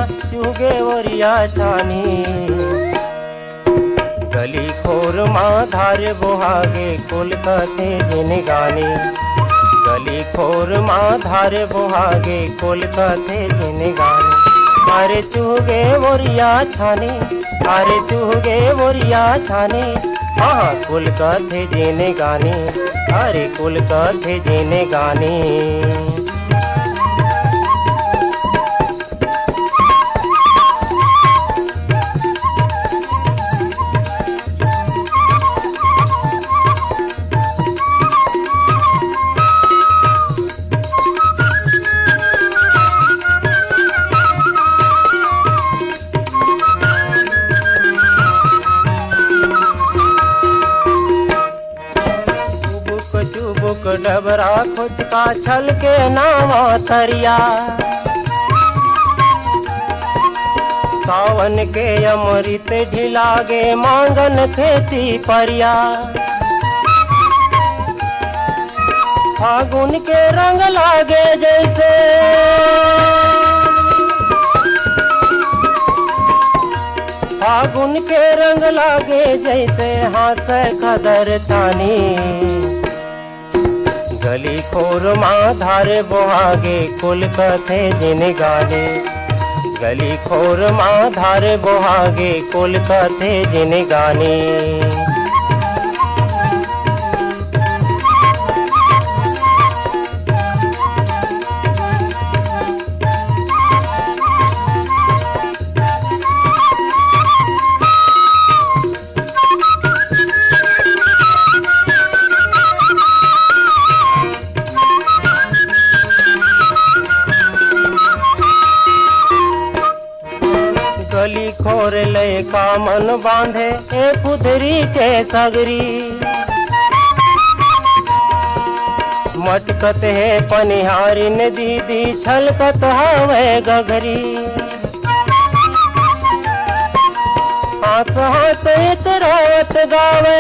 चुगे वरिया छानी। गली खोर माँ धार बोहागे कुल कथे जिन गानी। गली खोर माँ धार बोहागे कुल कथे जिन गानी। अरे चुगे वरिया छानी, अरे चुगे वरिया छानी। हाँ कुल कथे जिन गानी, अरे कुल कथे जिन गानी। चुबुक डबरा खुचका छल के नावा थरिया। सावन के अमृत ढिलागे मांगन खेती परिया। फागुन के रंग लागे जैसे, फागुन के रंग लागे जैसे हाथ खदर छानी। गली खोर माँ धारे बोहागे कुल कथे जिन गाने। गली खोर माँ धारे बोहागे कुल कथे जिन गाने। गली खोर ले का मन बांधे ए पुधरी के सगरी। मटकत है पनिहारी ने दीदी छलकत हवे गगरी। हाथ हाथ इतरावत गावे,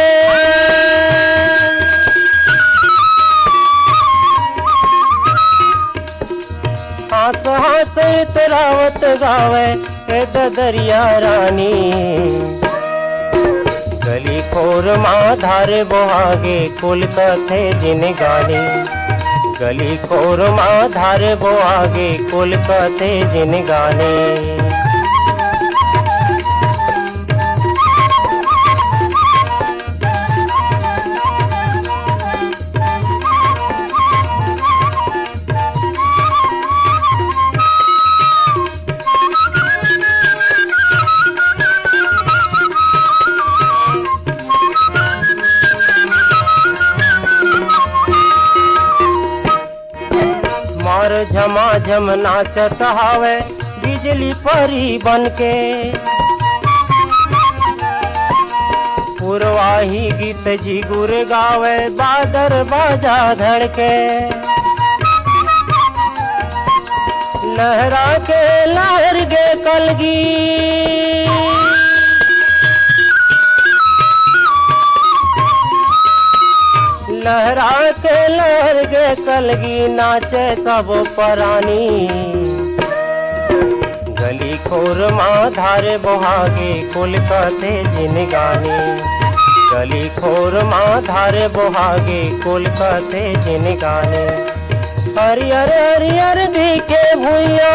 हाथ हाथ इतरावत गावे दरिया रानी। गली खोर माँ धारे बोहागे कुल कथे जिन गानी। गली खोर माँ धारे बोहागे कुल कथे जिन गानी। मार झमाझम नाचत हावे बिजली परी बनके। पुरवाही गीत जिगुर गावे बादर बाजा धड़के। लहरा के लहर गे कलगी, लहरा के लहर गे कलगी नाचे सब परानी। गली खोर माँ धारे बोहागे कुल कथे जिन गानी। गली खोर माँ धारे बोहागे कुल कथे जिन गानी। हरियर हरियर दिखे भुइया,